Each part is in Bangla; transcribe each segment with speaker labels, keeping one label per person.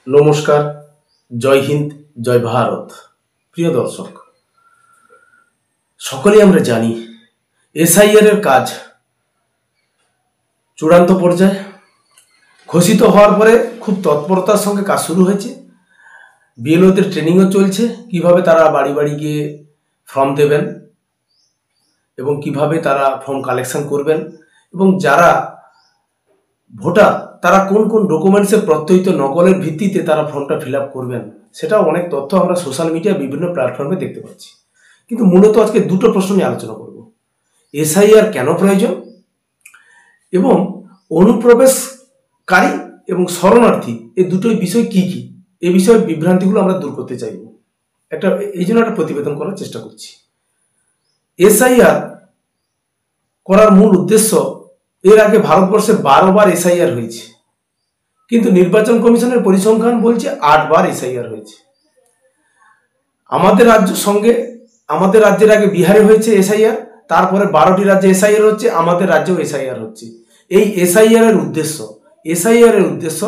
Speaker 1: নমস্কার, জয় হিন্দ, জয় ভারত। প্রিয় দর্শক, সকলেই আমরা জানি এসআইআর এর কাজ চূড়ান্ত পর্যায়ে ঘোষিত হওয়ার পরে খুব তৎপরতার সঙ্গে কাজ শুরু হয়েছে। বিএলওদের ট্রেনিংও চলছে, কিভাবে তারা বাড়ি বাড়ি গিয়ে ফর্ম দেবেন এবং কিভাবে তারা ফর্ম কালেকশন করবেন এবং যারা ভোটার তারা কোন কোন ডকুমেন্টসের প্রত্যয়িত নকলের ভিত্তিতে তারা ফর্মটা ফিল আপ করবেন, সেটাও অনেক তথ্য আমরা সোশ্যাল মিডিয়া বিভিন্ন প্ল্যাটফর্মে দেখতে পাচ্ছি। কিন্তু মূলত আজকে দুটো প্রশ্ন নিয়ে আলোচনা করব। এসআইআর কেন প্রয়োজন এবং অনুপ্রবেশকারী এবং শরণার্থী এই দুটোই বিষয় কি কি, এই বিষয়ে বিভ্রান্তিগুলো আমরা দূর করতে চাইব। এই জন্য একটা প্রতিবেদন করার চেষ্টা করছি। এসআইআর করার মূল উদ্দেশ্য, এর আগে ভারতবর্ষে 12 বার এসআইআর হয়েছে, কিন্তু নির্বাচন কমিশনের পরিসংখ্যান বলছে 8 বার এসআইআর হয়েছে। আমাদের রাজ্যের আগে বিহারে হয়েছে এসআইআর, তারপরে 12টি রাজ্যে এসআইআর হচ্ছে, আমাদের রাজ্যেও এসআইআর হচ্ছে। এই এসআইআর এর উদ্দেশ্য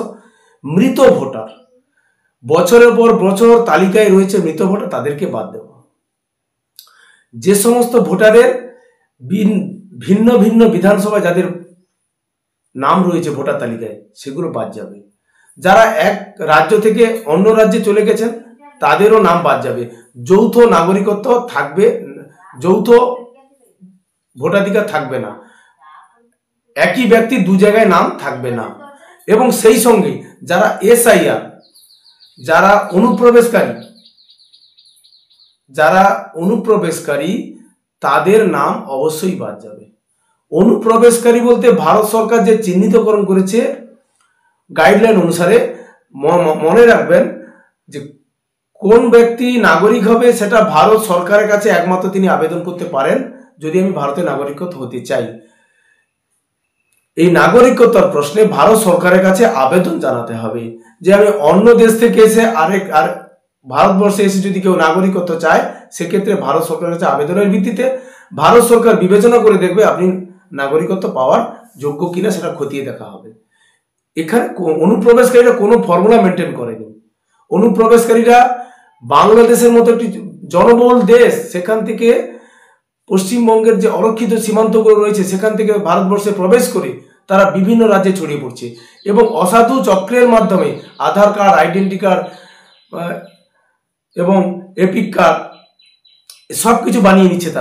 Speaker 1: মৃত ভোটার, বছরের পর বছর তালিকায় রয়েছে মৃত ভোটার, তাদেরকে বাদ দেওয়া। যে সমস্ত ভোটারের ভিন্ন ভিন্ন বিধানসভায় যাদের নাম রয়েছে ভোটার তালিকায়, সেগুলো বাদ যাবে। যারা এক রাজ্য থেকে অন্য রাজ্যে চলে গেছেন তাদেরও নাম বাদ যাবে। যৌথ নাগরিকত্ব থাকবে, যৌথ ভোটাধিকার থাকবে না, একই ব্যক্তি দু জায়গায় নাম থাকবে না। এবং সেই সঙ্গে যারা এসআইআর, যারা অনুপ্রবেশকারী তাদের নাম অবশ্যই বাদ যাবে। অনুপ্রবেশকারী বলতে ভারত সরকার যে চিহ্নিতকরণ করেছে গাইডলাইন অনুসারে, মনে রাখবেন যে কোন ব্যক্তি নাগরিক হবে সেটা ভারত সরকারের কাছে একমাত্র তিনি আবেদন করতে পারেন যদি আমি ভারতের নাগরিকত্ব হতে চাই। এই নাগরিকত্বের প্রশ্নে ভারত সরকারের কাছে আবেদন জানাতে হবে যে আমি অন্য দেশ থেকে এসে আর ভারতবর্ষে এসে যদি কেউ নাগরিকত্ব চায়, সেক্ষেত্রে ভারত সরকারের কাছে আবেদনের ভিত্তিতে ভারত সরকার বিবেচনা করে দেখবে আপনি নাগরিকত্ব পাওয়ার যোগ্য কিনা, সেটা খতিয়ে দেখা হবে। এখানে অনুপ্রবেশকারীরা কোনো ফর্মুলা মেনটেন করেনি। অনুপ্রবেশকারীরা বাংলাদেশের মতো একটি জনবহুল দেশ, সেখান থেকে পশ্চিমবঙ্গের যে অরক্ষিত সীমান্তগুলো রয়েছে সেখান থেকে ভারতবর্ষে প্রবেশ করে তারা বিভিন্ন রাজ্যে ছড়িয়ে পড়ছে এবং অসাধু চক্রের মাধ্যমে আধার কার্ড, আইডেন্টি কার্ড এবং এপিক কার্ড সব কিছু বানিয়ে নিচ্ছে।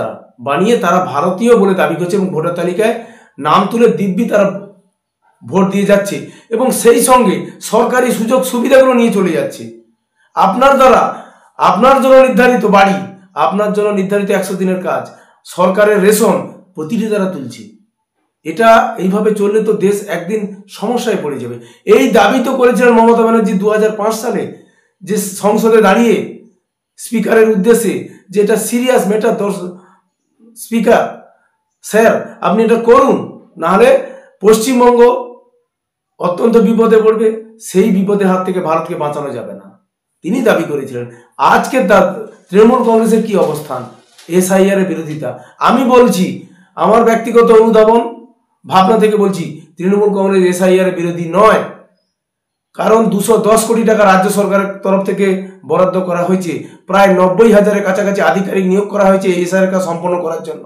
Speaker 1: তারা ভারতীয় বলে দাবি করছে এবং ভোটার তালিকায় নাম তুলে দিব্যি তারা ভোট দিয়ে যাচ্ছে এবং সেই সঙ্গে সরকারি সুযোগ সুবিধাগুলো নিয়ে চলে যাচ্ছে। আপনার জন্য নির্ধারিত বাড়ি, আপনার জন্য নির্ধারিত 100 দিনের কাজ, সরকারের রেশন প্রতিটি তারা তুলছে। এটা এইভাবে চললে তো দেশ একদিন সমস্যায় পড়ে যাবে। এই দাবি তো করেছিলেন মমতা ব্যানার্জি 2005 সালে, যে সংসদে দাঁড়িয়ে স্পিকারের উদ্দেশ্যে, যে এটা সিরিয়াস ম্যাটার, স্পিকার স্যার আপনি এটা করুন, নাহলে পশ্চিমবঙ্গ অত্যন্ত বিপদে পড়বে, সেই বিপদের হাত থেকে ভারতকে বাঁচানো যাবে না, তিনি দাবি করেছিলেন। আজকে তৃণমূল কংগ্রেসের কি অবস্থান? এসআইআর এর বিরোধিতা। আমি বলছি, আমার ব্যক্তিগত অনুধাবন ভাবনা থেকে বলছি, তৃণমূল কংগ্রেস এসআইআর এর বিরোধী নয়। কারণ 210 কোটি টাকা রাজ্য সরকারের তরফ থেকে বরাদ্দ করা হয়েছে, প্রায় 90,000-এর কাছাকাছি আধিকারিক নিয়োগ করা হয়েছে এসআইআর কাজ সম্পন্ন করার জন্য।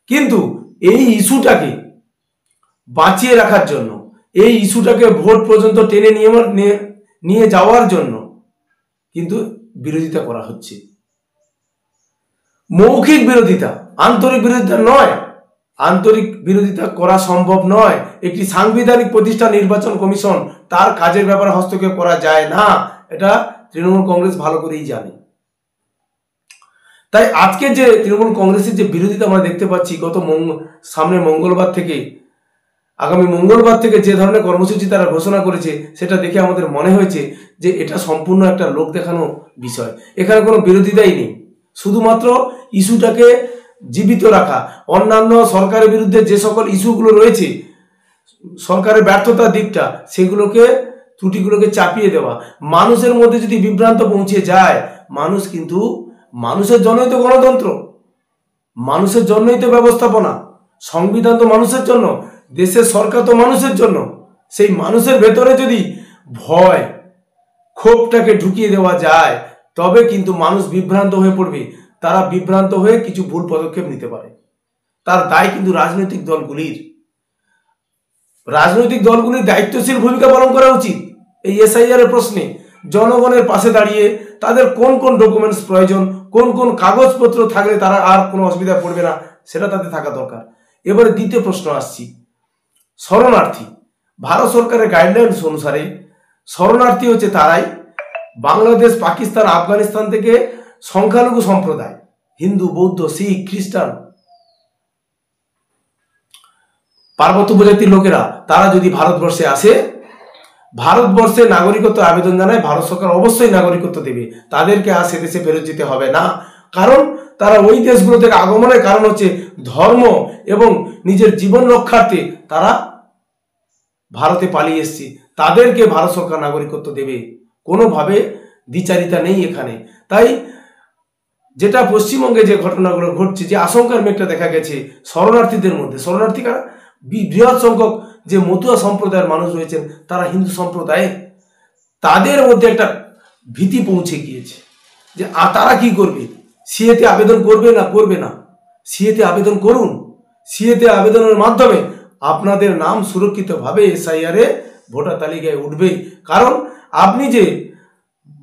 Speaker 1: কিন্তু এই ইস্যুটাকে বাঁচিয়ে রাখার জন্য, এই ইস্যুটাকে ভোট পর্যন্ত টেনে নিয়ে যাওয়ার জন্য কিন্তু বিরোধিতা করা হচ্ছে। মৌখিক বিরোধিতা, আন্তরিক বিরোধিতা নয়। আন্তরিক বিরোধিতা করা সম্ভব নয়। একটি সাংবিধানিক প্রতিষ্ঠান নির্বাচন কমিশন, তার কাজের ব্যাপারে হস্তক্ষেপ করা যায় না, এটা তৃণমূল কংগ্রেস ভালো করেই জানে। তাই আজকে যে তৃণমূল কংগ্রেসের যে বিরোধিতা আমরা দেখতে পাচ্ছি, আগামী মঙ্গলবার থেকে যে ধরনের কর্মসূচি তারা ঘোষণা করেছে, সেটা দেখে আমাদের মনে হয়েছে যে এটা সম্পূর্ণ একটা লোক দেখানো বিষয়। এখানে কোনো বিরোধিতাই নেই, শুধুমাত্র ইস্যুটাকে জীবিত রাখা, অন্যান্য সরকারের বিরুদ্ধে যে সকল ইস্যুগুলো রয়েছে, সরকারের ব্যর্থতার দিকটা, ত্রুটিগুলোকে চাপিয়ে দেওয়া। মানুষের মধ্যে যদি বিভ্রান্ত পৌঁছে যায়, মানুষের জন্যই তো গণতন্ত্র, মানুষের জন্যই তো ব্যবস্থাপনা, সংবিধান তো মানুষের জন্য, দেশের সরকার তো মানুষের জন্য। সেই মানুষের ভেতরে যদি ভয়, ক্ষোভটাকে ঢুকিয়ে দেওয়া যায়, তবে কিন্তু মানুষ বিভ্রান্ত হয়ে পড়বে। তারা বিভ্রান্ত হয়ে কিছু ভুল পদক্ষেপ নিতে পারে। তার দায় কিন্তু রাজনৈতিক দলগুলির। রাজনৈতিক দলগুলির দায়িত্বশীল ভূমিকা পালন করা উচিত। এই এসআইআর এর প্রশ্নে জনগণের পাশে দাঁড়িয়ে তাদের কোন কোন ডকুমেন্টস প্রয়োজন, কোন কোন কাগজপত্র থাকলে তারা আর কোনো অসুবিধা পড়বে না, সেটা তাদের থাকা দরকার। এবারে দ্বিতীয় প্রশ্ন আসছি, শরণার্থী। ভারত সরকারের গাইডলাইন্স অনুসারে শরণার্থী হচ্ছে তারাই বাংলাদেশ, পাকিস্তান, আফগানিস্তান থেকে সংখ্যালঘু সম্প্রদায়, হিন্দু, বৌদ্ধ, শিখ, খ্রিস্টান, পার্বত্য উপজাতির লোকেরা, তারা যদি ভারতবর্ষে আসে, ভারতবর্ষে নাগরিকত্ব আবেদন জানায়, ভারত সরকার অবশ্যই নাগরিকত্ব দেবে। তাদেরকে আর সে দেশে ফেরত যেতে হবে না, কারণ তারা ওই দেশগুলো থেকে আগমনের কারণ হচ্ছে ধর্ম এবং নিজের জীবন রক্ষার্থে তারা ভারতে পালিয়ে এসছে। তাদেরকে ভারত সরকার নাগরিকত্ব দেবে, কোনোভাবে দ্বিচারিতা নেই এখানে। তাই যেটা পশ্চিমবঙ্গে যে ঘটনাগুলো ঘটছে, যে আশঙ্কার মেঘটা দেখা গেছে শরণার্থীদের মধ্যে, শরণার্থী কারা? বৃহৎ সংখ্যক যে মতুয়া সম্প্রদায়ের মানুষ রয়েছেন, তারা হিন্দু সম্প্রদায়ের, তাদের মধ্যে একটা ভীতি পৌঁছে গিয়েছে যে তারা কি করবে, সিএতে আবেদন করবে না করবে না। সিএতে আবেদন করুন। সিএতে আবেদনের মাধ্যমে আপনাদের নাম সুরক্ষিতভাবে এসআইআরে ভোটার তালিকায় উঠবে। কারণ আপনি যে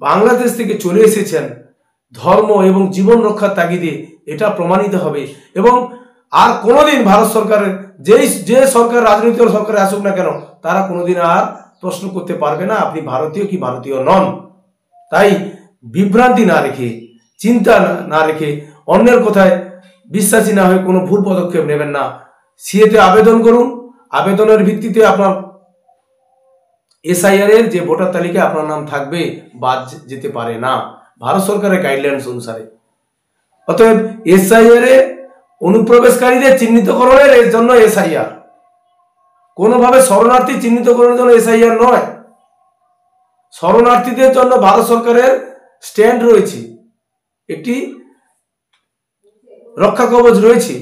Speaker 1: বাংলাদেশ থেকে চলে এসেছেন ধর্ম এবং জীবন রক্ষার তাগিদে, এটা প্রমাণিত হবে। এবং আর কোনোদিন ভারত সরকারের যে সরকার, রাজনৈতিক সরকারে আসুক না কেন, তারা কোনোদিন আর প্রশ্ন করতে পারবে না আপনি ভারতীয় কি ভারতীয় নন। তাই বিভ্রান্তি না রেখে, চিন্তা না রেখে, অন্যের কথায় বিশ্বাসী না হয়ে কোনো ভুল পদক্ষেপ নেবেন না। সিএতে আবেদন করুন। আবেদনের ভিত্তিতে আপনার এসআইআর এর যে ভোটার তালিকায় আপনার নাম থাকবে, বাদ যেতে পারে না ভারত সরকারের গাইডলাইন্স অনুসারে। অতএব এসআইআর এ অনুপ্রবেশকারীদের চিহ্নিতকরণের জন্য এসআইআর, কোনোভাবে শরণার্থী চিহ্নিতকরণের জন্য এসআইআর নয়। শরণার্থীদের জন্য ভারত সরকারের স্ট্যান্ড রয়েছে, একটি রক্ষা কবচ রয়েছে।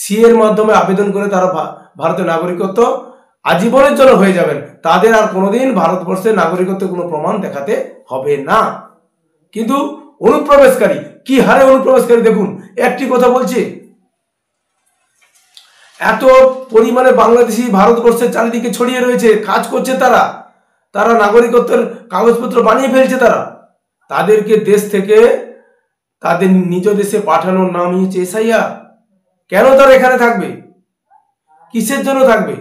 Speaker 1: সি এর মাধ্যমে আবেদন করে তারা ভারতের নাগরিকত্ব আজীবনের জন্য হয়ে যাবেন। তাদের আর কোনোদিন ভারতবর্ষের নাগরিকত্বের কোনো প্রমাণ দেখাতে হবে না। কিন্তু অনুপ্রবেশকারী, কি হারে অনুপ্রবেশকারী দেখুন। একটি কথা বলছে, এত পরিমাণে বাংলাদেশি ভারতবর্ষের চারিদিকে ছড়িয়ে রয়েছে, কাজ করছে তারা নাগরিকত্বের কাগজপত্র বানিয়ে ফেলছে। তাদেরকে দেশ থেকে তাদের নিজ দেশে পাঠানোর নামই হচ্ছে এসআইআর। কেন তারা এখানে থাকবে? কিসের জন্য থাকবে?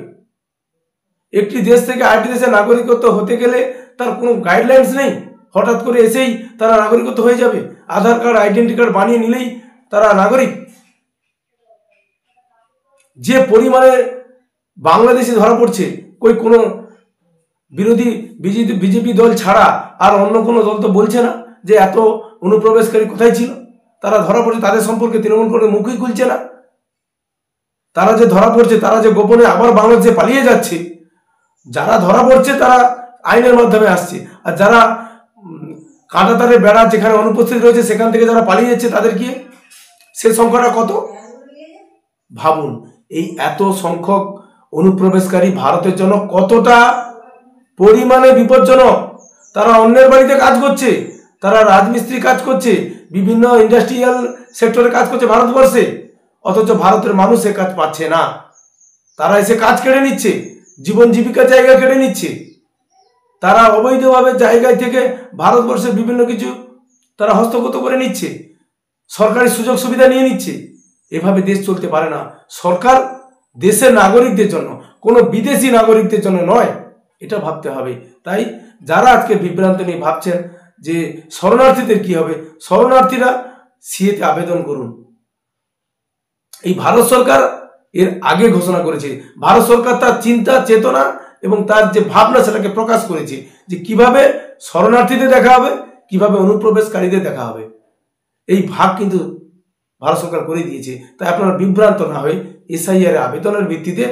Speaker 1: একটি দেশ থেকে আরেকটি দেশে নাগরিকত্ব হতে গেলে তার কোনো গাইডলাইন্স নেই। হঠাৎ করে এসেই তারা নাগরিকত্ব হয়ে যাবে, আধার কার্ড, আইডেন্টি কার্ড বানিয়ে নিলেই তারা নাগরিক। যে পরিমাণে বাংলাদেশে ধরা পড়ছে, কোনো বিরোধী বিজেপি দল ছাড়া আর অন্য কোনো দল তো বলছে না যে এত অনুপ্রবেশকারী কোথায় ছিল। তারা ধরা পড়ছে, তাদের সম্পর্কে তৃণমূল করে মুখই খুলছে না। তারা যে ধরা পড়ছে, তারা যে গোপনে আবার বাংলাদেশে পালিয়ে যাচ্ছে, যারা ধরা পড়ছে তারা আইনের মাধ্যমে আসছে, আর যারা কাঁটাতারের বেড়া যেখানে অনুপস্থিত রয়েছে সেখান থেকে যারা পালিয়ে যাচ্ছে, তাদের কি সে সংখ্যাটা কত ভাবুন। এই এত সংখ্যক অনুপ্রবেশকারী ভারতের জন্য কতটা পরিমাণে বিপজ্জনক। তারা অন্যের বাড়িতে কাজ করছে, তারা রাজমিস্ত্রি কাজ করছে, বিভিন্ন ইন্ডাস্ট্রিয়াল সেক্টরে কাজ করছে ভারতবর্ষে, অথচ ভারতের মানুষ সে কাজ পাচ্ছে না। তারা এসে কাজ কেড়ে নিচ্ছে, জীবন জীবিকার জায়গা কেড়ে নিচ্ছে। তারা অবৈধভাবে জায়গায় থেকে ভারতবর্ষের বিভিন্ন কিছু তারা হস্তগত করে নিচ্ছে, সরকারি সুযোগ সুবিধা নিয়ে নিচ্ছে। এভাবে দেশ চলতে পারে না। সরকার দেশের নাগরিকদের জন্য, কোনো বিদেশি নাগরিকদের জন্য নয়, এটা ভাবতে হবে। তাই যারা আজকে বিভ্রান্ত নিয়ে ভাবছেন যে শরণার্থীদের কি হবে, শরণার্থীরা সিএতে আবেদন করুন। এই ভারত সরকার এর আগে ঘোষণা করেছে। ভারত সরকার তার চিন্তা চেতনা এবং তার যে ভাবনা সেটাকে প্রকাশ করেছে যে কিভাবে শরণার্থীদের দেখা হবে, কিভাবে অনুপ্রবেশকারীদের দেখা হবে। এই ভাগ কিন্তু ভারত সরকার করে দিয়েছে। তাই আপনারা বিভ্রান্ত না হয়ে এসআইআর আবেদনের ভিত্তিতে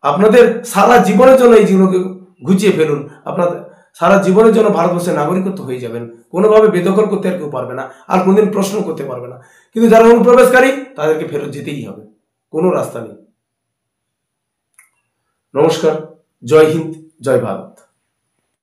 Speaker 1: আপনাদের সারা জীবনের জন্য এই জীবনকে ঘুচিয়ে ফেলুন। আপনাদের সারা জীবনের জন্য ভারতবর্ষের নাগরিকত্ব হয়ে যাবেন। কোনোভাবে বেদখল করতে আর কেউ পারবে না, আর কোনোদিন প্রশ্ন করতে পারবে না। কিন্তু যারা অনুপ্রবেশকারী তাদেরকে ফেরত যেতেই হবে, কোনো রাস্তা নেই। নমস্কার, জয় হিন্দ, জয় ভারত।